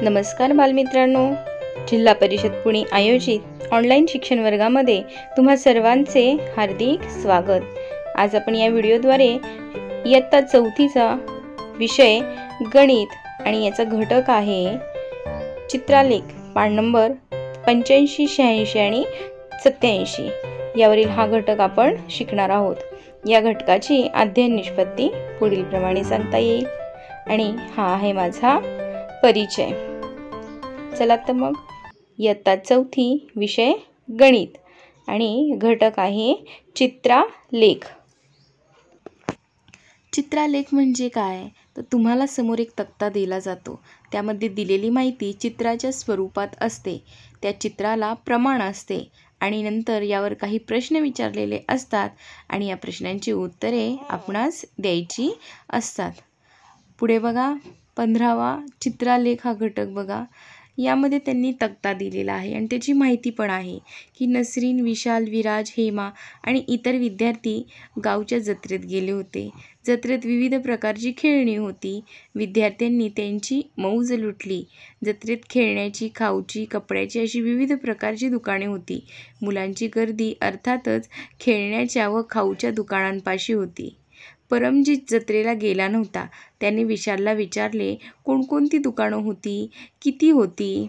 नमस्कार बालमित्रांनो, जिल्हा परिषद पुणे आयोजित ऑनलाईन शिक्षण वर्गामध्ये तुम्हा सर्वांचे हार्दिक स्वागत। आज आपण या व्हिडिओद्वारे इयत्ता 4थीचा विषय गणित आणि याचा घटक आहे चित्रालेख पाठ नंबर 85, 86 आणि 87 यावरील हा घटक आपण शिकणार आहोत। या घटकाची अध्ययन निष्पत्ती पुढील प्रमाणे सांगता येईल आणि हा आहे माझा परिचय। चला तर मग इयत्ता 4थी विषय गणित आणि घटक आहे चित्रालेख। चित्रालेख म्हणजे काय तर तुम्हाला समोर एक तक्ता दिला जातो, त्यामध्ये दिलेली माहिती चित्राच्या स्वरूपात असते, त्या चित्राला प्रमाण असते आणि नंतर यावर काही प्रश्न विचारलेले असतात आणि या प्रश्नांची उत्तरे आपणास द्यायची असतात। पुढे बघा 15वा चित्रालेख हा घटक बघा, यामध्ये त्यांनी तक्ता दिलेला आहे आणि त्याची माहिती पण आहे की नसरीन, विशाल, विराज, हेमा आणि इतर विद्यार्थी गावच्या जत्रेत गेले होते। जत्रेत विविध प्रकारची खेळणी होती, विद्यार्थ्यांनी त्यांची मौज लुटली। जत्रेत खेळण्याची, खाऊची, कपड्याची अशी विविध प्रकारची दुकाने होती। मुलांची गर्दी अर्थातच खेळण्याच्या व खाऊच्या दुकानांपाशी होती। परमजीत जत्रेला गेला नव्हता, त्याने विशालला विचारले कोणकोणती दुकानं होती, किती होती।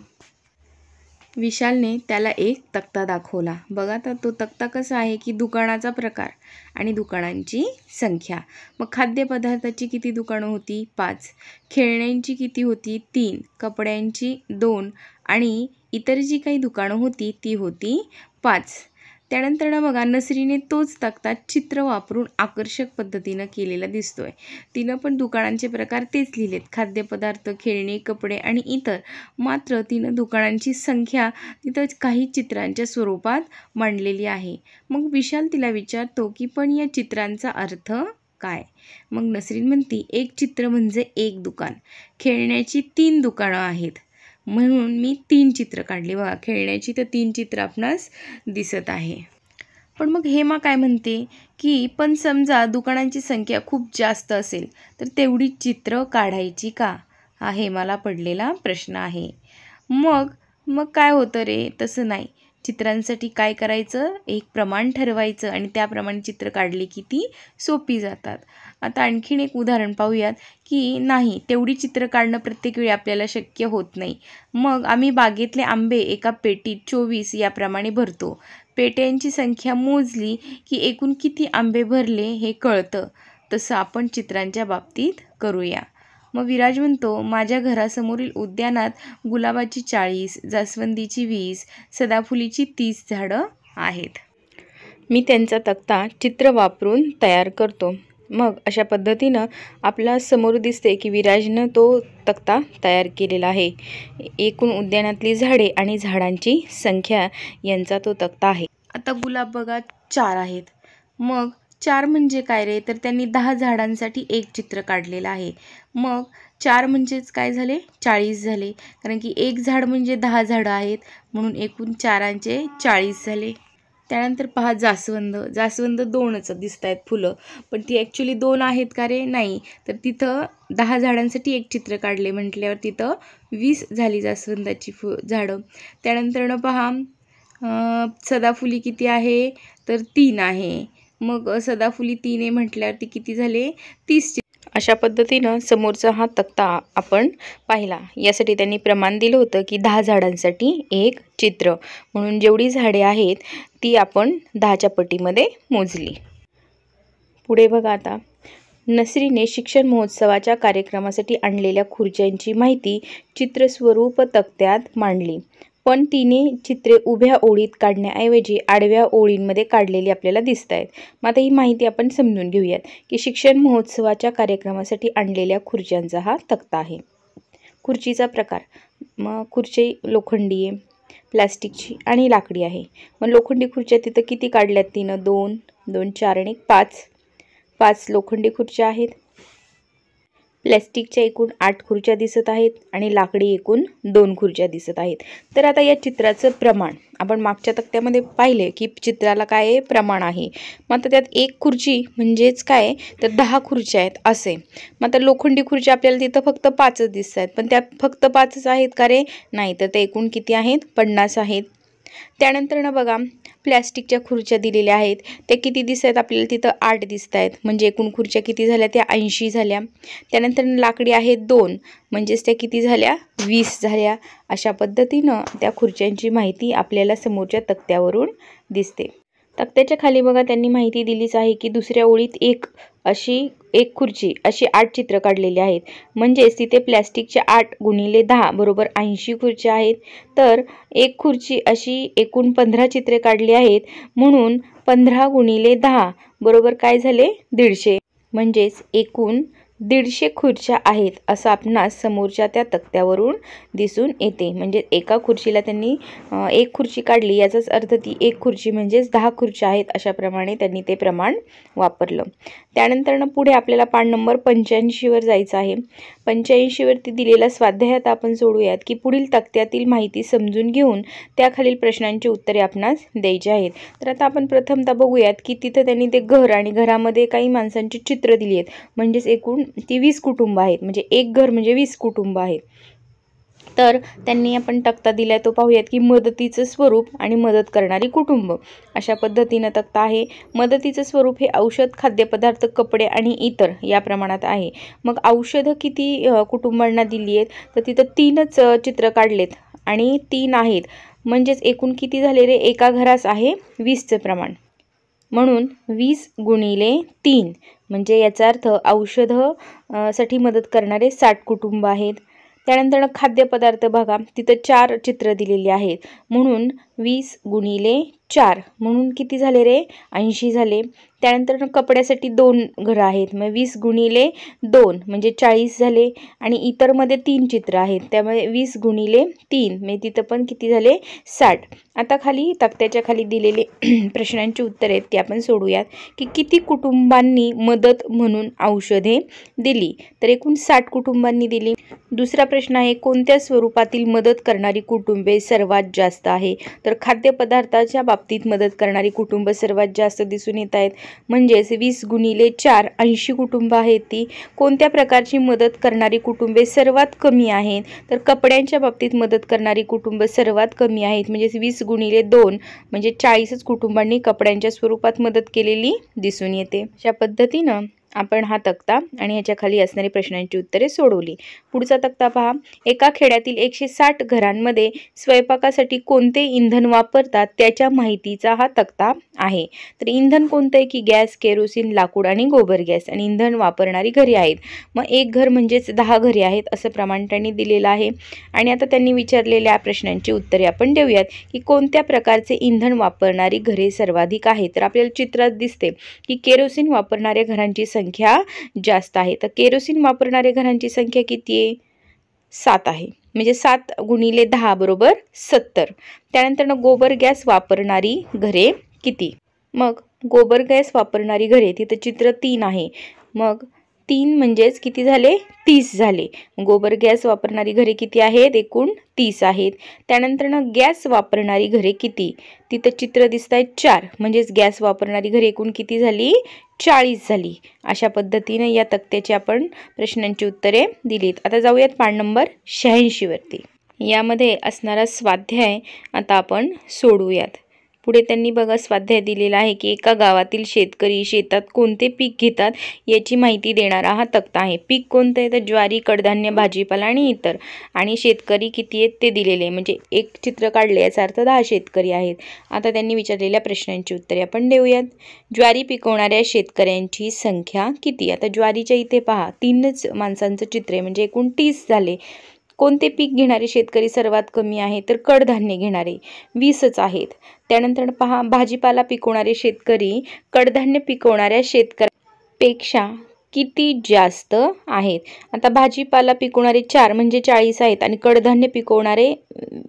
विशालने त्याला एक तक्ता दाखवला। बघा तर तो तक्ता कसा आहे की दुकानाचा प्रकार आणि दुकानांची संख्या। मग खाद्यपदार्थाची किती दुकानं होती 5, खेळण्यांची किती होती 3, कपड्यांची 2 आणि इतर जी काही दुकानं होती ती होती 5। त्यानंतर बघा नसरीने तोच तक्ता चित्र वापरून आकर्षक पद्धतीनं केलेला दिसतोय। तिनं पण दुकानांचे प्रकार तेच लिहिलेत, खाद्यपदार्थ, खेळणे, कपडे आणि इतर, मात्र तिनं दुकानांची संख्या तिथं काही चित्रांच्या स्वरूपात मांडलेली आहे। मग विशाल तिला विचारतो की पण या चित्रांचा अर्थ काय। मग नसरीन म्हणती एक चित्र म्हणजे एक दुकान, खेळण्याची 3 दुकानं आहेत म्हणून मी 3 चित्र काढली। बघा खेळण्याची तर 3 चित्र आपणास दिसत आहे। पण मग हेमा काय म्हणते की पण समजा दुकानांची संख्या खूप जास्त असेल तर तेवढी चित्र काढायची का, हा हेमाला पडलेला प्रश्न आहे। मग काय होतं रे, तसं नाही, चित्रांसाठी काय करायचं, एक प्रमाण ठरवायचं आणि त्याप्रमाणे चित्र काढली की ती सोपी जातात। आता आणखीन एक उदाहरण पाहूयात की नाही तेवढी चित्र काढणं प्रत्येक वेळी आपल्याला शक्य होत नाही। मग आम्ही बागेतले आंबे एका पेटीत 24 याप्रमाणे भरतो। पेट्यांची संख्या मोजली की एकूण किती आंबे भरले हे कळतं, तसं आपण चित्रांच्या बाबतीत करूया। मग विराज म्हणतो माझ्या घरासमोरील उद्यानात गुलाबाची 40, जास्वंदीची 20, सदाफुलीची 30 झाडं आहेत। मी त्यांचा तक्ता चित्र वापरून तयार करतो। मग अशा पद्धतीनं आपला समोर दिसते की विराजनं तो तक्ता तयार केलेला आहे। एकूण उद्यानातली झाडे आणि झाडांची संख्या यांचा तो तक्ता आहे। आता गुलाब बघा 4 आहेत, मग 4 म्हणजे काय रे तर त्यांनी 10 झाडांसाठी एक चित्र काढलेलं आहे। मग 4 म्हणजेच काय झाले 40 झाले, कारण की एक झाड म्हणजे 10 झाडं आहेत म्हणून एकूण 4चे 40 झाले। त्यानंतर पहा जास्वंद 2च दिसत आहेत फुलं, पण ती ॲक्च्युली 2 आहेत का रे, नाही, तर तिथं 10 झाडांसाठी एक चित्र काढले म्हटल्यावर तिथं 20 झाली जास्वंदाची झाडं। त्यानंतर पहा सदाफुली किती आहे तर 3 आहे, मग सदाफुली 3 आहे म्हटल्यावर ती किती झाले 30। अशा पद्धतीनं समोरचा हा तक्ता आपण पाहिला। यासाठी त्यांनी प्रमाण दिलं होतं की 10 झाडांसाठी एक चित्र, म्हणून जेवढी झाडे आहेत ती आपण 10च्या पटीमध्ये मोजली। पुढे बघा आता नसरीने शिक्षण महोत्सवाच्या कार्यक्रमासाठी आणलेल्या खुर्च्यांची माहिती चित्रस्वरूप तक्त्यात मांडली, पण तिने चित्रे उभ्या ओळीत काढण्याऐवजी आडव्या ओळींमध्ये काढलेली आपल्याला दिसत आहेत। मग आता ही माहिती आपण समजून घेऊयात की शिक्षण महोत्सवाच्या कार्यक्रमासाठी आणलेल्या खुर्च्यांचा हा तक्ता आहे। खुर्चीचा प्रकार, मग खुर्ची लोखंडी आहे, प्लास्टिकची आणि लाकडी आहे। मग लोखंडी खुर्च्या तिथं किती काढल्यात तिनं 2, 2, 4 आणि 5 लोखंडी खुर्च्या आहेत। प्लॅस्टिकच्या एकूण 8 खुर्च्या दिसत आहेत आणि लाकडी एकूण 2 खुर्च्या दिसत आहेत. तर आता या चित्राचं प्रमाण आपण मागच्या तक्त्यामध्ये पाहिले की चित्राला काय आहे, प्रमाण आहे. मग आता त्यात एक खुर्ची म्हणजेच काय तर 10 खुर्च्या आहेत असे. मग आता लोखंडी खुर्च्या आपल्याला तिथं फक्त 5च दिसत आहेत, पण त्यात फक्त 5च आहेत का रे? नाही, तर ते एकूण किती आहेत? 50 आहेत. त्यानंतर ना बघा प्लॅस्टिकच्या खुर्च्या दिलेल्या आहेत, त्या किती दिसत आहेत आपल्याला तिथं? 8 दिसत आहेत, म्हणजे एकूण खुर्च्या किती झाल्या? त्या 80 झाल्या. त्यानंतर लाकडी आहेत 2, म्हणजेच त्या किती झाल्या? 20 झाल्या. अशा पद्धतीनं त्या खुर्च्यांची माहिती आपल्याला समोरच्या तक्त्यावरून दिसते. तक्त्याच्या खाली बघा त्यांनी माहिती दिलीच आहे की दुसऱ्या ओळीत एक खुर्ची अशी 8 चित्र काढलेली आहेत, म्हणजेच तिथे प्लॅस्टिकच्या 8 गुणिले 10 बरोबर 80 खुर्च्या आहेत. तर एक खुर्ची अशी एकूण 15 चित्रे काढली आहेत, म्हणून 15 गुणिले 10 बरोबर काय झाले? 150, म्हणजेच एकूण 150 खुर्च्या आहेत असं आपणास समोरच्या त्या तक्त्यावरून दिसून येते. म्हणजे एका खुर्चीला त्यांनी एक खुर्ची काढली, याचाच अर्थ ती एक खुर्ची म्हणजेच 10 खुर्च्या आहेत अशाप्रमाणे त्यांनी ते प्रमाण वापरलं. त्यानंतर पुढे आपल्याला पान नंबर 85 वर जायचं आहे. 85 वरती दिलेला स्वाध्याय आता आपण सोडूयात की पुढील तक्त्यातील माहिती समजून घेऊन त्याखालील प्रश्नांची उत्तरे आपणास द्यायची आहेत. तर आता आपण प्रथमतः बघूयात की तिथं त्यांनी ते घर आणि घरामध्ये काही माणसांची चित्र दिली आहेत, म्हणजेच एकूण ती 20 कुटुंब आहेत, म्हणजे एक घर म्हणजे 20 कुटुंब आहेत. तर त्यांनी आपण तक्ता दिलाय तो पाहूयात की मदतीचं स्वरूप आणि मदत करणारी कुटुंब अशा पद्धतीनं तक्ता आहे. मदतीचं स्वरूप हे औषध, खाद्यपदार्थ, कपडे आणि इतर या प्रमाणात आहे. मग औषधं किती कुटुंबांना दिली आहेत? तर तिथं 3च चित्र काढलेत आणि 3 आहेत, म्हणजेच एकूण किती झाले रे? एका घरास आहे 20चं प्रमाण, म्हणून 20 गुणिले 3 म्हणजे याचा अर्थ साठी मदत करणारे 60 कुटुंब आहेत. त्यानंतर खाद्यपदार्थ बघा तिथं 4 चित्र दिलेली आहेत, म्हणून 20 गुणिले 4 म्हणून किती झाले रे? 80 झाले. त्यानंतर कपड्यासाठी 2 घरं आहेत, मग 20 गुणिले 2 म्हणजे 40 झाले. आणि इतरमध्ये 3 चित्र आहेत, त्यामुळे 20 गुणिले 3 म्हणजे तिथं पण किती झाले? 60. आता खाली तक्त्याच्या खाली दिलेले प्रश्नांची उत्तरे आहेत ती आपण सोडूयात की किती कुटुंबांनी मदत म्हणून औषधे दिली? तर एकूण 60 कुटुंबांनी दिली. दुसरा प्रश्न आहे कोणत्या स्वरूपातील मदत करणारी कुटुंबे सर्वात जास्त आहे? तर खाद्यपदार्थाच्या बाबतीत मदत करणारी कुटुंब सर्वात जास्त दिसून येत आहेत, म्हणजेच 20 गुणिले 4 80 कुटुंब आहेत ती. कोणत्या प्रकारची मदत करणारी कुटुंबे सर्वात कमी आहेत? तर कपड्यांच्या बाबतीत मदत करणारी कुटुंब सर्वात कमी आहेत, म्हणजेच 20 गुणिले 2 म्हणजे 40च कुटुंबांनी कपड्यांच्या स्वरूपात मदत केलेली दिसून येते. अशा पद्धतीनं आपण हा तक्ता आणि याच्या खाली असणारी प्रश्नांची उत्तरे सोडवली. पुढचा तक्ता पहा. एका खेड्यातील 160 घरांमध्ये स्वयंपाकासाठी कोणते इंधन वापरतात त्याच्या माहितीचा हा तक्ता आहे. तर इंधन कोणतं आहे की गॅस, केरोसिन, लाकूड आणि गोबर गॅस, आणि इंधन वापरणारी घरे आहेत. मग एक घर म्हणजेच 10 घरे आहेत असं प्रमाण त्यांनी दिलेलं आहे. आणि आता त्यांनी विचारलेल्या प्रश्नांची उत्तरे आपण देऊयात की कोणत्या प्रकारचे इंधन वापरणारी घरे सर्वाधिक आहे? तर आपल्याला चित्रात दिसते की केरोसिन वापरणाऱ्या घरांची संख्या जास्त आहे. तर केरोसिन वापरणाऱ्या घरांची संख्या किती आहे? 7 आहे, म्हणजे 7 गुणिले 10 बरोबर 70. त्यानंतर गोबर गॅस वापरणारी घरे किती? मग गोबर गॅस वापरणारी घरे तिथं चित्र 3 आहे, मग 3 म्हणजेच किती झाले? 30 झाले. गोबर गॅस वापरणारी घरे किती आहेत? एकूण 30 आहेत. त्यानंतर गॅस वापरणारी घरे किती? तिथं चित्र दिसत आहेत 4, म्हणजेच गॅस वापरणारी घरे एकूण किती झाली? 40 झाली. अशा पद्धतीने या तक्त्याची आपण प्रश्नांची उत्तरे दिलीत. आता जाऊयात पान नंबर 86 वरती. यामध्ये असणारा स्वाध्याय आता आपण सोडवूयात. पुढे त्यांनी बघा स्वाध्याय दिलेला आहे की एका गावातील शेतकरी शेतात कोणते पीक घेतात याची माहिती देणारा हा तक्ता आहे. पीक कोणतं आहे? तर ज्वारी, कडधान्य, भाजीपाला आणि इतर. आणि शेतकरी किती आहेत ते दिलेले, म्हणजे एक चित्र काढले याचा अर्थ 10 शेतकरी आहेत. आता त्यांनी विचारलेल्या प्रश्नांची उत्तरे आपण देऊयात. ज्वारी पिकवणाऱ्या शेतकऱ्यांची संख्या किती? आता ज्वारीच्या इथे पहा 3च माणसांचं चित्र आहे, म्हणजे एकूण 30 झाले. कोणते पीक घेणारे शेतकरी सर्वात कमी आहे? तर कडधान्य घेणारे 20च आहेत. त्यानंतर पहा भाजीपाला पिकवणारे शेतकरी कडधान्य पिकवणाऱ्या शेतकऱ्यांपेक्षा किती जास्त आहेत? आता भाजीपाला पिकवणारे 4 म्हणजे 40 आहेत आणि कडधान्य पिकवणारे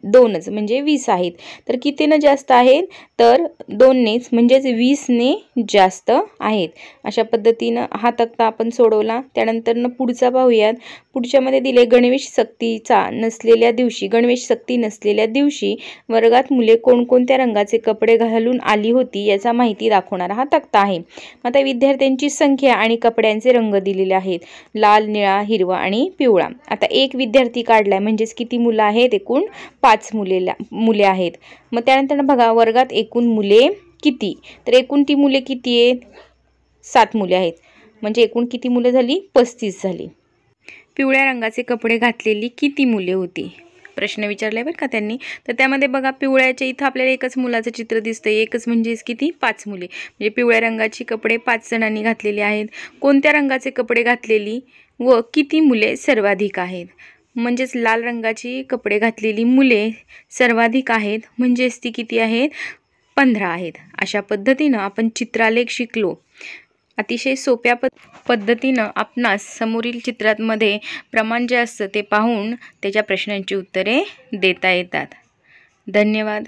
2च म्हणजे 20 आहेत. तर कितीनं जास्त आहेत? तर 2नेच म्हणजेच 20ने जास्त आहेत. अशा पद्धतीनं हा तक्ता आपण सोडवला. त्यानंतर पुढचा पाहूयात. पुढच्यामध्ये दिले गणवेश सक्ती नसलेल्या दिवशी वर्गात मुले कोणकोणत्या रंगाचे कपडे घालून आली होती याचा माहिती दाखवणारा हा तक्ता आहे. आता विद्यार्थ्यांची संख्या आणि कपड्यांचे रंग दिलेले आहेत. लाल, निळा, हिरवा आणि पिवळा. आता एक विद्यार्थी काढलाय म्हणजेच किती मुलं आहेत? एकूण 5 मुले आहेत. मग त्यानंतर बघा वर्गात एकूण मुले किती? तर एकूण ती मुले किती आहेत? 7 मुले आहेत. म्हणजे एकूण किती मुलं झाली? 35 झाली. पिवळ्या रंगाचे कपडे घातलेली किती मुले होती? प्रश्न विचारलाय बरं का त्यांनी. तर त्यामध्ये बघा पिवळ्याच्या इथं आपल्याला एकच मुलाचं चित्र दिसतंय. एकच म्हणजेच किती? 5 मुले. म्हणजे पिवळ्या रंगाची कपडे 5 जणांनी घातलेली आहेत. कोणत्या रंगाचे कपडे घातलेली व किती मुले सर्वाधिक आहेत? म्हणजेच लाल रंगाची कपडे घातलेली मुले सर्वाधिक आहेत. म्हणजेच ती किती आहेत? 15 आहेत. अशा पद्धतीनं आपण चित्रालेख शिकलो. अतिशय सोप्या पद्धतीनं आपणास समोरील चित्रांमध्ये प्रमाण जे असतं ते पाहून त्याच्या प्रश्नांची उत्तरे देता येतात. धन्यवाद.